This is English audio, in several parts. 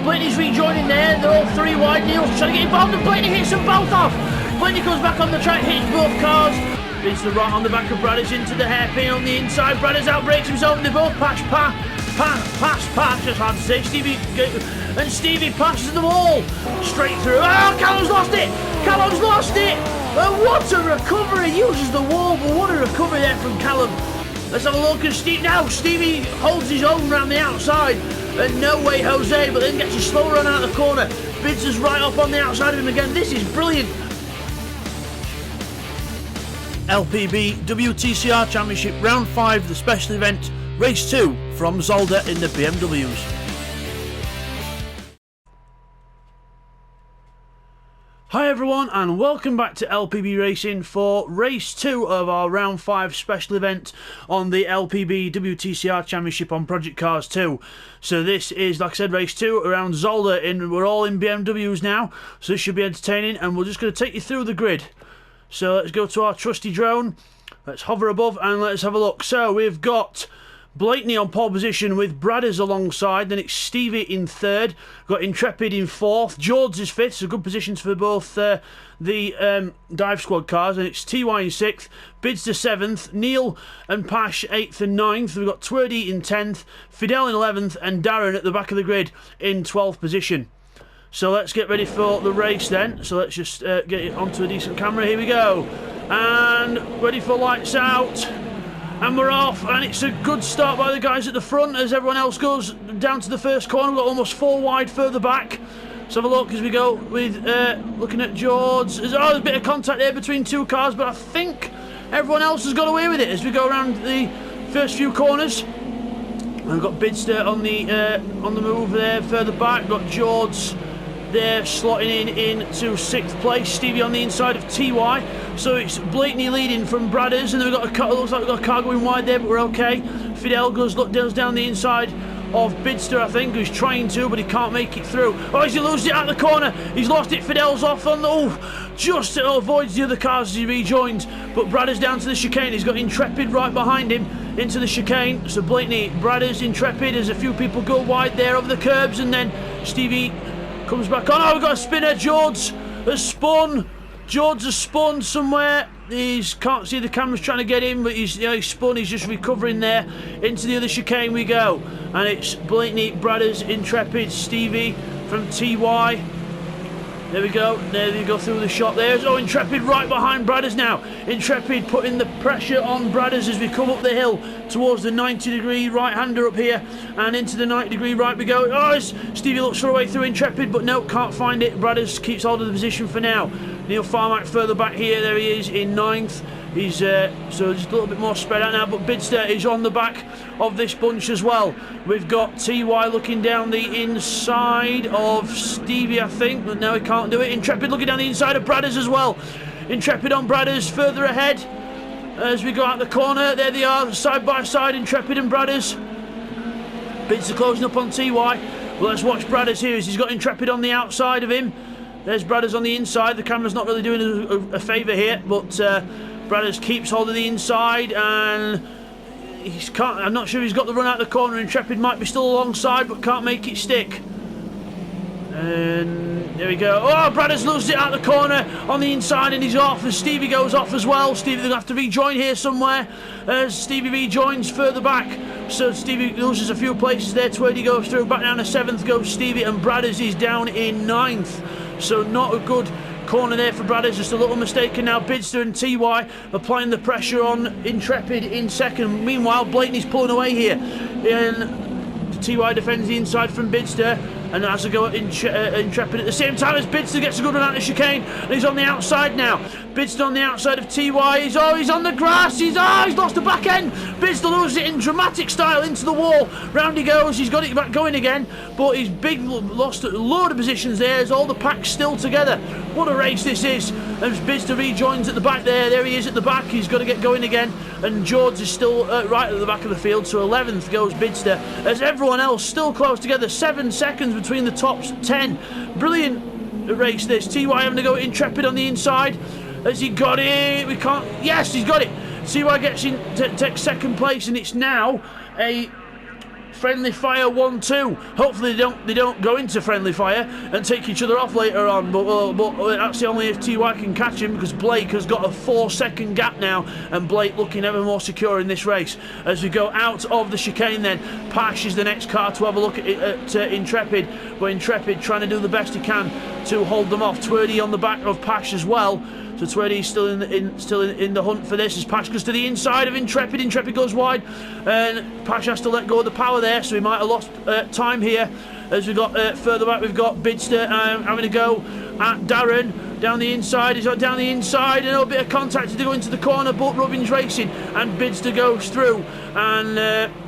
Blaney's rejoining there, they're all three wide. Neil's trying to get involved and Blaney hits them both off. Blaney goes back on the track, hits both cars. It's the right on the back of Bradders into the hairpin on the inside. Bradders outbreaks himself and they both pass, just hard to say. Stevie passes them all straight through. Oh, Callum's lost it! Callum's lost it! What a recovery! He uses the wall, but what a recovery there from Callum. Let's have a look at Steve. Now Stevie holds his own around the outside. And no way Jose, but then gets a slow run out of the corner. Bids right up on the outside of him again. This is brilliant. LPB Wtcr Championship Round 5, the special event, Race 2 from Zolder in the BMWs. Hi everyone and welcome back to LPB Racing for Race 2 of our Round 5 special event on the LPB Wtcr Championship on Project Cars 2. So this is, like I said, Race 2 around Zolder, we're all in BMWs now, so this should be entertaining and we're just going to take you through the grid. So let's go to our trusty drone, let's hover above and let's have a look. So we've got Blakeney on pole position with Bradders alongside, then it's Stevie in third, got Intrepid in fourth, George is fifth, so good positions for both the dive squad cars, and it's TY in sixth, Bidster seventh, Neil and Pash eighth and ninth, we've got Twerdy in 10th, Fidel in 11th, and Darren at the back of the grid in 12th position. So let's get ready for the race then, so let's just get it onto a decent camera, here we go, and ready for lights out. And we're off, and it's a good start by the guys at the front as everyone else goes down to the first corner. We've got almost 4 wide further back. Let's have a look as we go with looking at George. There's a bit of contact there between two cars, but I think everyone else has got away with it as we go around the first few corners. And we've got Bidster on the move there further back. We've got George there slotting into 6th place. Stevie on the inside of TY. So it's Blakeney leading from Bradders, and then we've got looks like we've got a car going wide there, but we're okay. Fidel goes down the inside of Bidster, I think, who's trying to, but he can't make it through. Oh, he loses it out the corner. He's lost it. Fidel's off on the just avoids the other cars as he rejoins. But Bradders down to the chicane. He's got Intrepid right behind him into the chicane. So Blakeney, Bradders, Intrepid. As a few people go wide there over the curbs, and then Stevie comes back on. Oh, we've got a spinner. George has spun. George has spun somewhere. He can't see the cameras trying to get him, but he's spun. He's just recovering there. Into the other chicane we go. And it's Blakeney, Bradders, Intrepid, Stevie from TY. There we go. There you go through the shot there. Oh, Intrepid right behind Bradders now. Intrepid putting the pressure on Bradders as we come up the hill towards the 90-degree right-hander up here. And into the 90-degree right we go. Oh, Stevie looks for a way through Intrepid, but no, can't find it. Bradders keeps hold of the position for now. Neil Farmack further back here. There he is in 9th. He's so just a little bit more spread out now, but Bidster is on the back of this bunch as well. We've got TY looking down the inside of Stevie, I think, but no, he can't do it. Intrepid looking down the inside of Bradders as well. Intrepid on Bradders further ahead as we go out the corner. There they are, side by side, Intrepid and Bradders. Bidster closing up on TY. Well, let's watch Bradders here as he's got Intrepid on the outside of him. There's Bradders on the inside. The camera's not really doing a favour here, but Bradders keeps hold of the inside, and I'm not sure he's got the run out the corner. Intrepid might be still alongside, but can't make it stick. And there we go. Oh, Bradders loses it out the corner on the inside, and he's off as Stevie goes off as well. Stevie, they're going to have to rejoin here somewhere as Stevie rejoins further back. So Stevie loses a few places there. Twerdy goes through. Back down to 7th goes Stevie, and Bradders is down in 9th. So not a good corner there for Bradders, just a little mistake, and now Bidster and TY applying the pressure on Intrepid in 2nd. Meanwhile, Blakeney's pulling away here, and TY defends the inside from Bidster, and has to go at Intrepid at the same time as Bidster gets a good run out of chicane, and he's on the outside now. Bidster on the outside of TY. He's on the grass. He's lost the back end. Bidster loses it in dramatic style into the wall. Round he goes. He's got it back going again, but he's lost a load of positions there as all the pack's still together. What a race this is. As Bidster rejoins at the back there. There he is at the back. He's got to get going again, and George is still right at the back of the field. So 11th goes Bidster as everyone else still close together. 7 seconds between the top 10. Brilliant race this. TY having to go Intrepid on the inside. Has he got it? We can't. Yes, he's got it. TY gets in, takes 2nd place, and it's now a friendly fire 1-2. Hopefully they don't go into friendly fire and take each other off later on, but that's only if TY can catch him, because Blake has got a 4-second gap now, and Blake looking ever more secure in this race. As we go out of the chicane then, Pash is the next car to have a look at Intrepid, but Intrepid trying to do the best he can to hold them off. Twerdy on the back of Pash as well. So Twerdy's still in the hunt for this, as Pash goes to the inside of Intrepid. Intrepid goes wide, and Pash has to let go of the power there, so he might have lost time here. As we got further back, we've got Bidster having a go at Darren down the inside. He's down the inside, and a bit of contact to go into the corner, but Rubbin's racing, and Bidster goes through and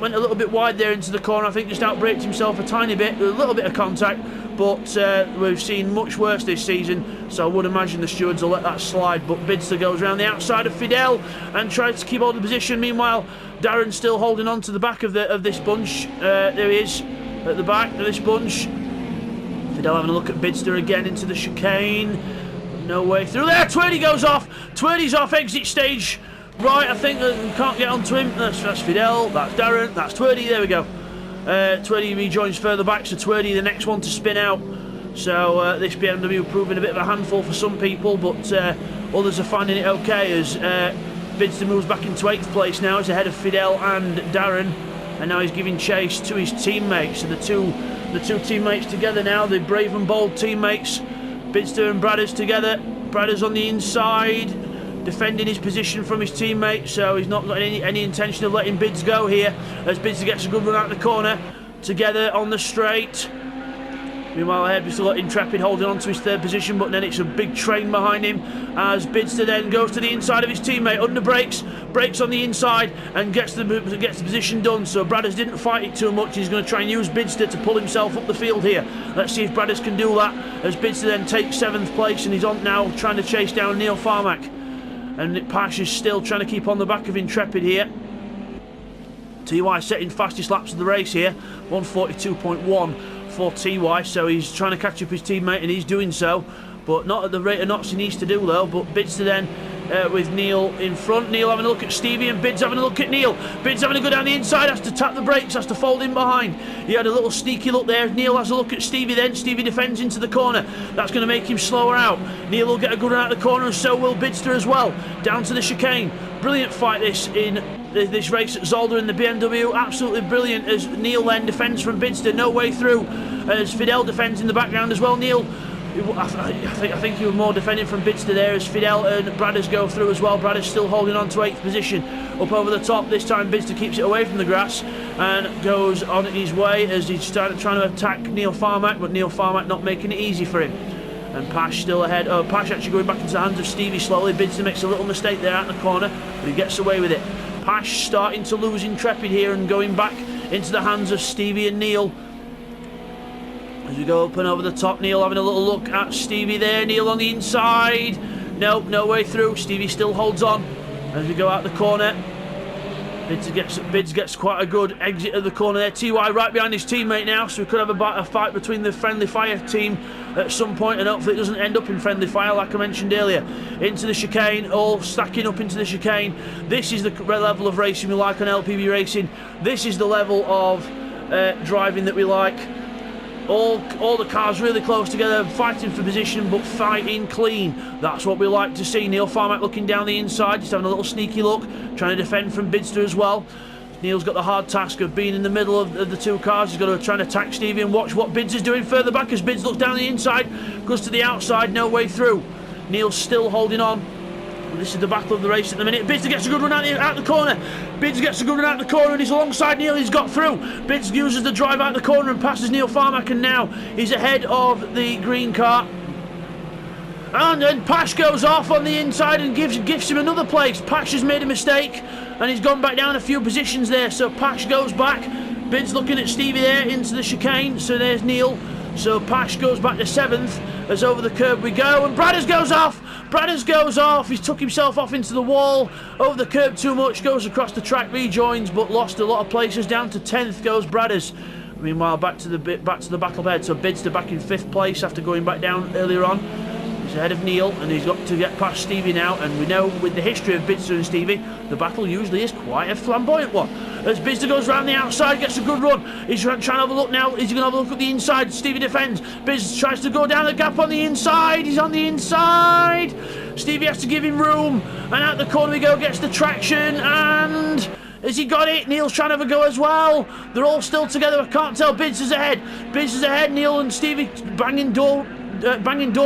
went a little bit wide there into the corner. I think just outbraked himself a tiny bit, a little bit of contact. But we've seen much worse this season, so I would imagine the stewards will let that slide. But Bidster goes around the outside of Fidel and tries to keep hold of the position. Meanwhile, Darren's still holding on to the back of this bunch. There he is at the back of this bunch. Fidel having a look at Bidster again into the chicane. No way through there. Twerdy goes off. Twerdy's off exit stage. Right, I think that we can't get onto him. That's Fidel. That's Darren. That's Twerdy. There we go. Twerdy rejoins further back, so Twerdy the next one to spin out. So this BMW proving a bit of a handful for some people, but others are finding it okay, as Bidster moves back into 8th place now. He's ahead of Fidel and Darren, and now he's giving chase to his teammates. So the two teammates together now, the brave and bold teammates, Bidster and Bradders together. Bradders on the inside, defending his position from his teammate, so he's not got any intention of letting Bids go here, as Bidster gets a good run out the corner, together on the straight. Meanwhile ahead we've still got Intrepid holding on to his 3rd position, but then it's a big train behind him, as Bidster then goes to the inside of his teammate, under brakes on the inside, and gets the position done. So Bradders didn't fight it too much. He's going to try and use Bidster to pull himself up the field here. Let's see if Bradders can do that, as Bidster then takes 7th place, and he's on now trying to chase down Neil Farmack. And Pash is still trying to keep on the back of Intrepid here. TY setting fastest laps of the race here, 142.1 for TY, so he's trying to catch up his teammate, and he's doing so, but not at the rate of knots he needs to do though. But Bidster then with Neil in front. Neil having a look at Stevie, and Bids having a look at Neil. Bids having a go down the inside, has to tap the brakes, has to fold in behind. He had a little sneaky look there. Neil has a look at Stevie then. Stevie defends into the corner. That's going to make him slower out. Neil will get a good run out of the corner, and so will Bidster as well. Down to the chicane. Brilliant fight this in this race at Zolder in the BMW. Absolutely brilliant, as Neil then defends from Bidster. No way through, as Fidel defends in the background as well. Neil, I think he was more defending from Bidster there, as Fidel and Bradders go through as well. Bradders still holding on to 8th position. Up over the top, this time Bidster keeps it away from the grass and goes on his way, as he's trying to attack Neil Farmack, but Neil Farmack not making it easy for him. And Pash still ahead. Oh, Pash actually going back into the hands of Stevie slowly. Bidster makes a little mistake there out in the corner, but he gets away with it. Pash starting to lose Intrepid here and going back into the hands of Stevie and Neil. As we go up and over the top, Neil having a little look at Stevie there. Neil on the inside. Nope, no way through. Stevie still holds on as we go out the corner. Bids gets quite a good exit of the corner there. TY right behind his teammate now, so we could have a fight between the friendly fire team at some point, and hopefully it doesn't end up in friendly fire like I mentioned earlier. Into the chicane, all stacking up into the chicane. This is the level of racing we like on LPB Racing. This is the level of driving that we like. All the cars really close together, fighting for position, but fighting clean. That's what we like to see. Neil Farmack looking down the inside, just having a little sneaky look, trying to defend from Bidster as well. Neil's got the hard task of being in the middle of the two cars. He's got to try and attack Stevie and watch what Bids is doing further back, as Bids looks down the inside, goes to the outside, no way through. Neil's still holding on. This is the battle of the race at the minute. Bids gets a good run out the corner. Bids gets a good run out the corner, and he's alongside Neil. He's got through. Bids uses the drive out the corner and passes Neil Farmack, and now he's ahead of the green car. And then Pash goes off on the inside and gives him another place. Pash has made a mistake, and he's gone back down a few positions there. So Pash goes back. Bids looking at Stevie there into the chicane. So there's Neil. So Pash goes back to 7th, as over the curb we go, and Bradders goes off. Bradders goes off. He's took himself off into the wall, over the curb too much, goes across the track, rejoins, but lost a lot of places. Down to 10th goes Bradders. Meanwhile, back to the battle bed. So Bidster back in 5th place after going back down earlier on. He's ahead of Neil, and he's got to get past Stevie now. And we know with the history of Bidster and Stevie, the battle usually is quite a flamboyant one. As Bidster goes round the outside, gets a good run. He's trying to have a look now. Is he going to have a look at the inside? Stevie defends. Bidster tries to go down the gap on the inside. He's on the inside. Stevie has to give him room. And out the corner we go, gets the traction. And has he got it? Neil's trying to have a go as well. They're all still together. I can't tell. Bidster's ahead. Bidster's ahead. Neil and Stevie banging door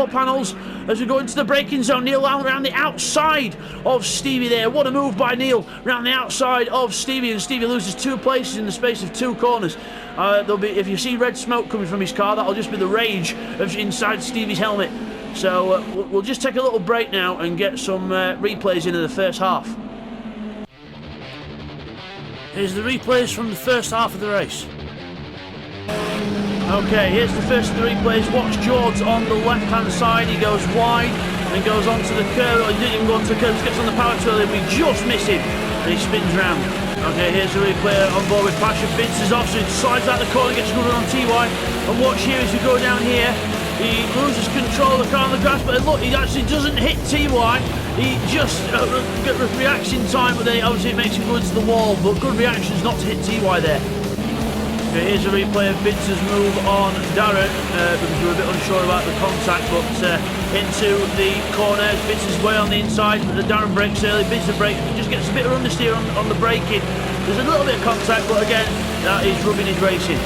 panels as we go into the braking zone. Neil around the outside of Stevie there. What a move by Neil around the outside of Stevie, and Stevie loses 2 places in the space of 2 corners. There'll be, if you see red smoke coming from his car, that'll just be the rage of inside Stevie's helmet. So we'll just take a little break now and get some replays into the first half. Here's the replays from the first half of the race. Okay, here's the first of the replays. Watch George on the left-hand side. He goes wide and goes onto the curb. He didn't even go onto the curb, he gets on the power trail and we just miss him. And he spins round. Okay, here's the replay on board with Pasha. Bidster's off, so he slides out the corner, gets a good run on TY. And watch here as we go down here. He loses control of the car on the grass, but look, he actually doesn't hit TY. He just reaction time, but then obviously it makes him go into the wall. But good reactions not to hit TY there. Okay, here's a replay of Bidster's move on Darren, because we were a bit unsure about the contact, but into the corner. Bidster's way on the inside, but the Darren brakes early. Bidster brakes, just gets a bit of understeer on the braking. There's a little bit of contact, but again, that is rubbing his racing.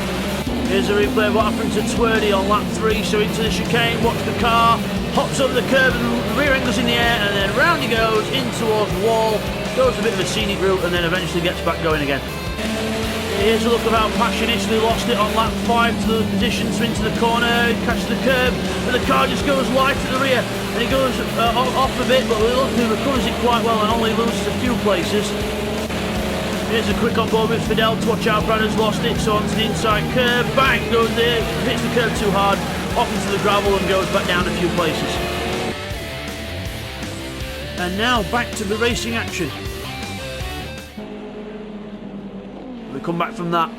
Here's a replay of what happened to Twerdy on lap 3. So into the chicane, watch the car, hops over the curb and the rear end goes in the air, and then round he goes in towards the wall, goes a bit of a scenic route, and then eventually gets back going again. Here's a look of how Pasha initially lost it on lap 5 to the position, so into the corner, catches the curb, and the car just goes wide to the rear, and he goes off a bit, but he recovers it quite well and only loses a few places. Here's a quick on board with Fidel to watch out. Brad has lost it, so onto the inside curb, bang, goes there, hits the curb too hard, off into the gravel and goes back down a few places. And now back to the racing action. We come back from that,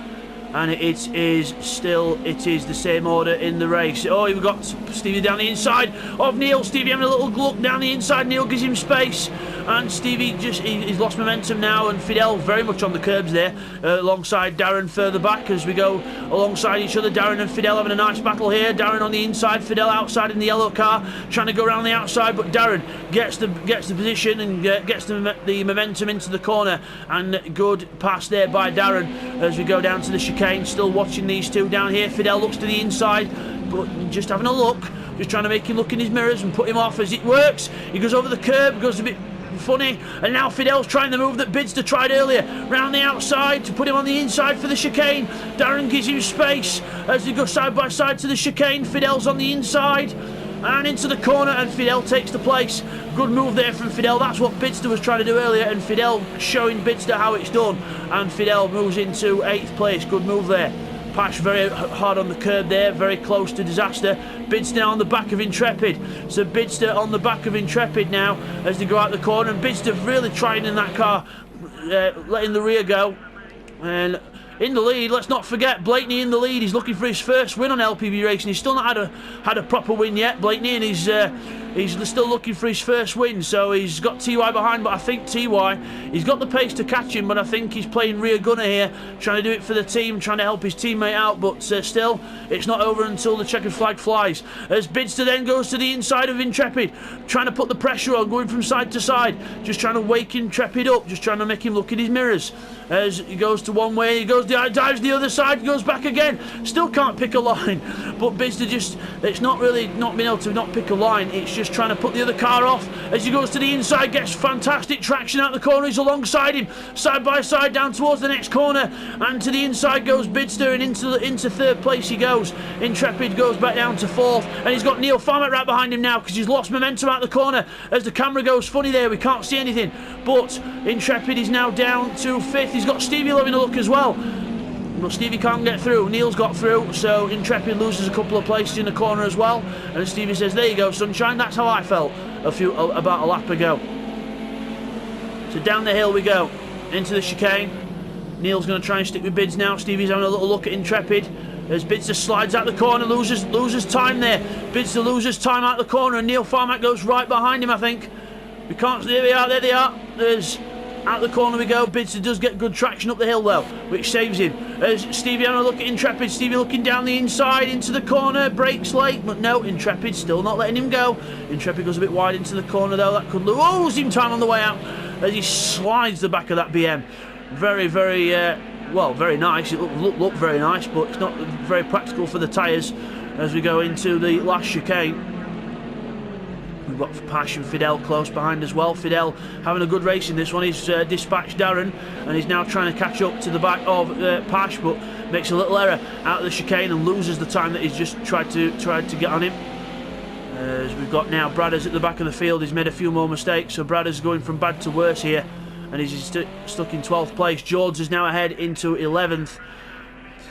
and it is the same order in the race. Oh, we've got Stevie down the inside of Neil. Stevie having a little look down the inside. Neil gives him space, and Stevie he's lost momentum now, and Fidel very much on the curbs there, alongside Darren further back as we go alongside each other. Darren and Fidel having a nice battle here. Darren on the inside, Fidel outside in the yellow car, trying to go around the outside, but Darren gets the position and gets the momentum into the corner, and good pass there by Darren as we go down to the chicane. Still watching these two down here. Fidel looks to the inside, but just having a look, just trying to make him look in his mirrors and put him off as it works. He goes over the curb, goes a bit funny, and now Fidel's trying the move that Bidster tried earlier, round the outside to put him on the inside for the chicane. Darren gives him space as they go side by side to the chicane. Fidel's on the inside and into the corner, and Fidel takes the place. Good move there from Fidel. That's what Bidster was trying to do earlier, and Fidel showing Bidster how it's done, and Fidel moves into 8th place. Good move there. Pash very hard on the curb there, very close to disaster. Bidster on the back of Intrepid. So Bidster on the back of Intrepid now as they go out the corner, and Bidster really trying in that car, letting the rear go. And in the lead, let's not forget, Blakeney in the lead. He's looking for his first win on LPB Racing. He's still not had a proper win yet, Blakeney, and he's still looking for his first win. So he's got TY behind, but I think TY, he's got the pace to catch him, but I think he's playing rear gunner here, trying to do it for the team, trying to help his teammate out, but still, it's not over until the checkered flag flies. As Bidster then goes to the inside of Intrepid, trying to put the pressure on, going from side to side, just trying to wake Intrepid up, just trying to make him look in his mirrors. As he goes to one way, he goes dives the other side, goes back again, still can't pick a line, but Bidster just, it's not really not being able to not pick a line, it's just trying to put the other car off. As he goes to the inside, gets fantastic traction out the corner, he's alongside him, side by side down towards the next corner, and to the inside goes Bidster, and into 3rd place he goes. Intrepid goes back down to 4th, and he's got Neil Farmer right behind him now because he's lost momentum out the corner. As the camera goes funny there, we can't see anything, but Intrepid is now down to 5th. He's got Stevie having a look as well, but Stevie can't get through. Neil's got through, so Intrepid loses a couple of places in the corner as well, and Stevie says, there you go sunshine, that's how I felt about a lap ago. So down the hill we go into the chicane. Neil's going to try and stick with Bids now. Stevie's having a little look at Intrepid. As Bidster slides out the corner, loses time there. Bidster loses time out the corner, and Neil Farmack goes right behind him, I think. We can't, there they are. There's, out the corner we go. Bidster does get good traction up the hill though, which saves him. As Stevie having a look at Intrepid, Stevie looking down the inside into the corner, brakes late, but no, Intrepid still not letting him go. Intrepid goes a bit wide into the corner though, that could lose him time on the way out, as he slides the back of that BM. Very, very, well, very nice. It looked very nice, but it's not very practical for the tyres as we go into the last chicane. We've got Pash and Fidel close behind as well. Fidel having a good race in this one. He's dispatched Darren, and he's now trying to catch up to the back of Pash, but makes a little error out of the chicane and loses the time that he's just tried to get on him. As we've got now Bradders at the back of the field. He's made a few more mistakes, so Bradders going from bad to worse here, and he's stuck in 12th place. George is now ahead into 11th.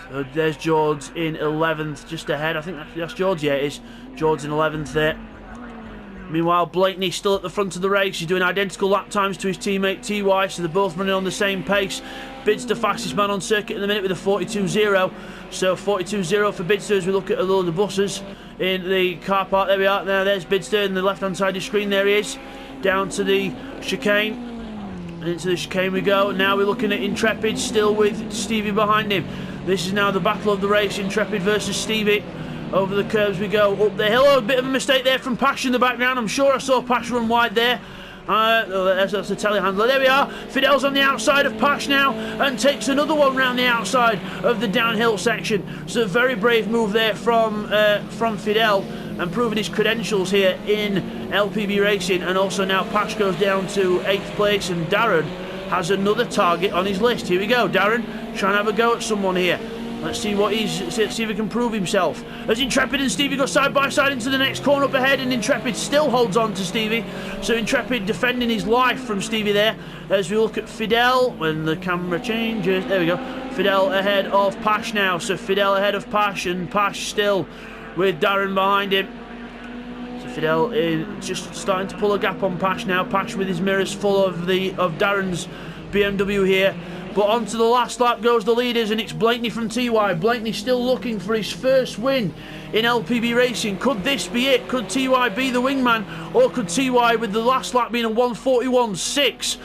So there's George in 11th, just ahead. I think that's George. Yeah, it is. George in 11th there. Meanwhile, Blakeney still at the front of the race. He's doing identical lap times to his teammate TY, so they're both running on the same pace. Bidster fastest man on circuit in the minute with a 42.0. So 42.0 for Bidster as we look at a load of buses in the car park. There we are. Now there's Bidster in the left-hand side of the screen. There he is. Down to the chicane. Into the chicane we go. Now we're looking at Intrepid still with Stevie behind him. This is now the battle of the race. Intrepid versus Stevie. Over the curves we go, up the hill. Oh, a bit of a mistake there from Pash in the background. I'm sure I saw Pash run wide there. That's the telehandler. There we are. Fidel's on the outside of Pash now and takes another one round the outside of the downhill section. So a very brave move there from Fidel, and proving his credentials here in LPB racing. And also now Pash goes down to 8th place, and Darren has another target on his list. Here we go, Darren trying to have a go at someone here. Let's see if he can prove himself. As Intrepid and Stevie go side by side into the next corner up ahead, and Intrepid still holds on to Stevie. So Intrepid defending his life from Stevie there. As we look at Fidel, when the camera changes, there we go. Fidel ahead of Pash now. So Fidel ahead of Pash, and Pash still with Darren behind him. So Fidel is just starting to pull a gap on Pash now. Pash with his mirrors full of Darren's BMW here. But onto the last lap goes the leaders, and it's Blakeney from TY. Blakeney still looking for his first win in LPB racing. Could this be it? Could TY be the wingman? Or could TY, with the last lap being a 1:41.6,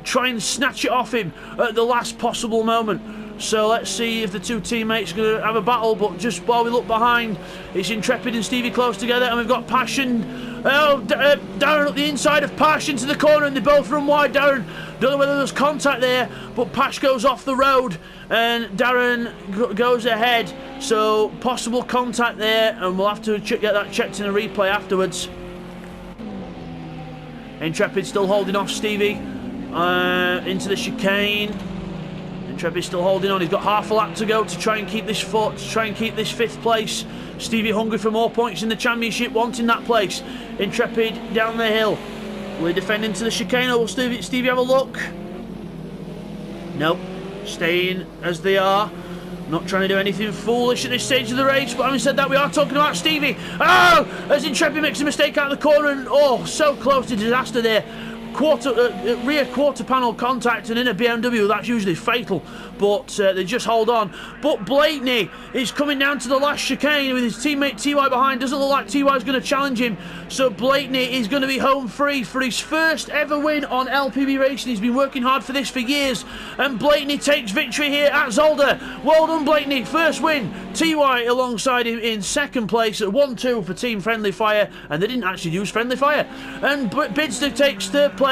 try and snatch it off him at the last possible moment? So let's see if the two teammates are going to have a battle. But just while we look behind, it's Intrepid and Stevie close together, and we've got Passion. Darren up the inside of Pash into the corner, and they both run wide. Darren, don't know whether there's contact there, but Pash goes off the road and Darren goes ahead. So possible contact there, and we'll have to get that checked in a replay afterwards. Intrepid still holding off Stevie into the chicane. Intrepid still holding on. He's got half a lap to go to try and keep this foot, to try and keep this 5th place. Stevie hungry for more points in the championship, wanting that place. Intrepid down the hill. We're defending to the chicane. Will Stevie have a look? Nope. Staying as they are. Not trying to do anything foolish at this stage of the race, but having said that, we are talking about Stevie. Oh! As Intrepid makes a mistake out of the corner, and oh, so close to disaster there. Rear quarter panel contact, and in a BMW that's usually fatal, but they just hold on. But Blakeney is coming down to the last chicane with his teammate TY behind. Doesn't look like TY is going to challenge him, so Blakeney is going to be home free for his first ever win on LPB racing. He's been working hard for this for years, and Blakeney takes victory here at Zolder. Well done, Blakeney, first win. TY alongside him in 2nd place at 1-2 for Team Friendly Fire, and they didn't actually use Friendly Fire. And Bidster takes 3rd place.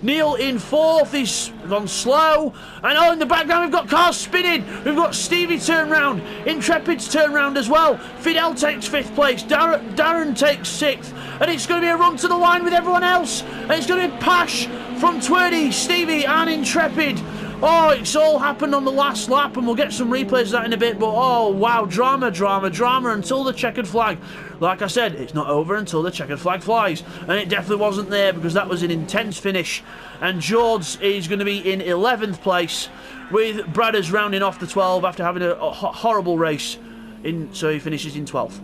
Neil in 4th. He's gone slow, and oh, in the background we've got cars spinning. We've got Stevie turn round, Intrepid's turn round as well. Fidel takes 5th place, Darren takes 6th, and it's going to be a run to the line with everyone else, and it's going to be Pash from Twerdy, Stevie and Intrepid. Oh, it's all happened on the last lap, and we'll get some replays of that in a bit, but oh wow, drama until the checkered flag. Like I said, it's not over until the checkered flag flies, and it definitely wasn't there, because that was an intense finish. And George is going to be in 11th place, with Bradders rounding off the 12 after having a horrible race, so he finishes in 12th.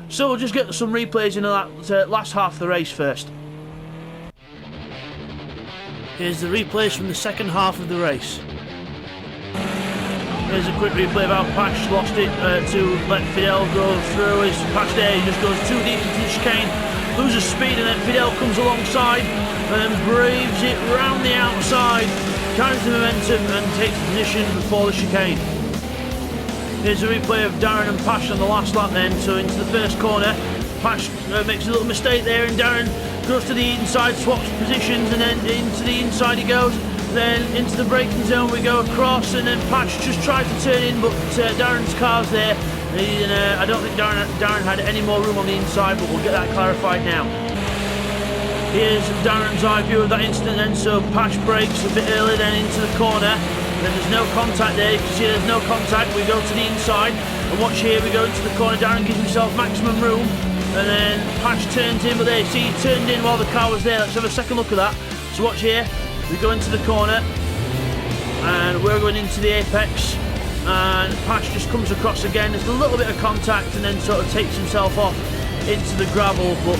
So we'll just get some replays in that last half of the race first. Here's the replays from the second half of the race. Here's a quick replay of how Pash lost it to let Fidel go through. His Pash there, he just goes too deep into the chicane, loses speed, and then Fidel comes alongside and braves it round the outside, carries the momentum and takes position before the chicane. Here's a replay of Darren and Pash on the last lap then, so into the first corner. Pash makes a little mistake there, and Darren goes to the inside, swaps positions, and then into the inside he goes. Then into the braking zone we go across, and then Pash just tries to turn in, but Darren's car's there. I don't think Darren had any more room on the inside, but we'll get that clarified now. Here's Darren's eye view of that incident then, so Pash brakes a bit early then into the corner. Then there's no contact there, you can see there's no contact. We go to the inside, and watch here, we go into the corner. Darren gives himself maximum room, and then Pash turns in, but there you see he turned in while the car was there. Let's have a second look at that. So watch here, we go into the corner, and we're going into the apex, and Pash just comes across again. There's a little bit of contact, and then sort of takes himself off into the gravel, but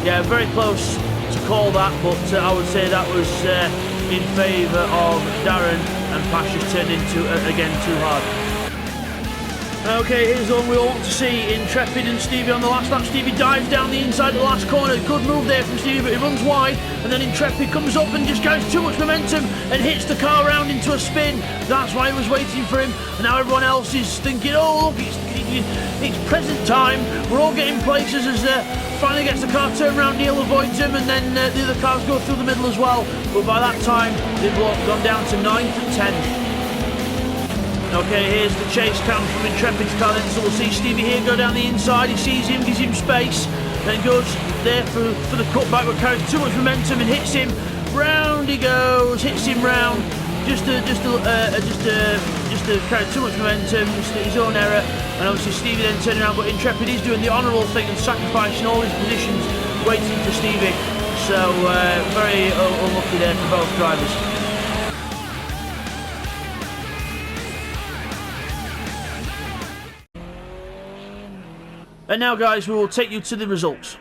yeah, very close to call that, but I would say that was in favour of Darren, and Pash just turned into, again, too hard. Okay, here's the one we all want to see, Intrepid and Stevie on the last lap. Stevie dives down the inside of the last corner. Good move there from Stevie, but he runs wide, and then Intrepid comes up and just carries too much momentum and hits the car around into a spin. That's why he was waiting for him, and now everyone else is thinking, oh look, it's present time. We're all getting places as finally gets the car turned around. Neil avoids him, and then the other cars go through the middle as well, but by that time they've gone down to 9th and 10th. Okay, here's the chase cam from Intrepid's car then, so we'll see Stevie here go down the inside. He sees him, gives him space, then goes there for the cutback, but carries too much momentum and hits him. Round he goes, hits him round, just to carry too much momentum, just his own error, and obviously Stevie then turning around, but Intrepid is doing the honourable thing and sacrificing all his positions, waiting for Stevie. So very unlucky there for both drivers. And now guys, we will take you to the results.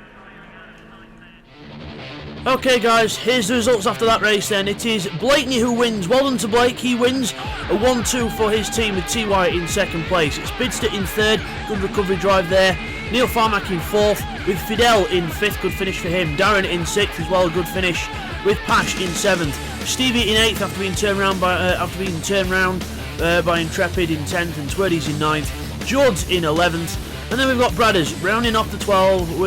Okay guys, here's the results after that race then. It is Blakeney who wins. Well done to Blake, he wins. A 1-2 for his team with TY in second place. It's Bidster in third, good recovery drive there. Neil Farmack in fourth, with Fidel in fifth, good finish for him. Darren in sixth as well, a good finish, with Pash in seventh. Stevie in eighth after being turned round by Intrepid in 10th, and Twirdy's in 9th. George in 11th. And then we've got Bradders rounding off the 12,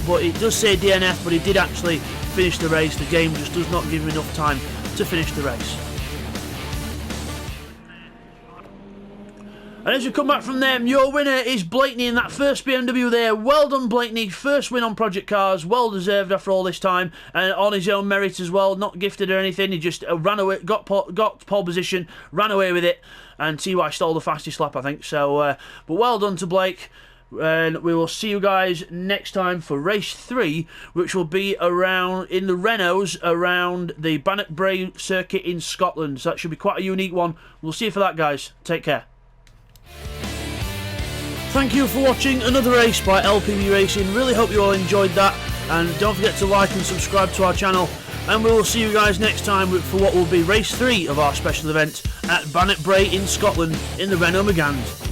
but it does say DNF, but he did actually finish the race. The game just does not give him enough time to finish the race. And as we come back from them, your winner is Blakeney in that first BMW there. Well done, Blakeney. First win on Project Cars. Well deserved after all this time, and on his own merit as well. Not gifted or anything. He just ran away, got pole position, ran away with it, and TY stole the fastest lap, I think. So, but well done to Blake. And we will see you guys next time for race 3, which will be around in the Renaults around the Bannock Bray circuit in Scotland. So that should be quite a unique one. We'll see you for that, guys. Take care. Thank you for watching another race by LPB Racing. Really hope you all enjoyed that, and don't forget to like and subscribe to our channel, and we will see you guys next time for what will be race 3 of our special event at Bannock Bray in Scotland in the Renault Megane.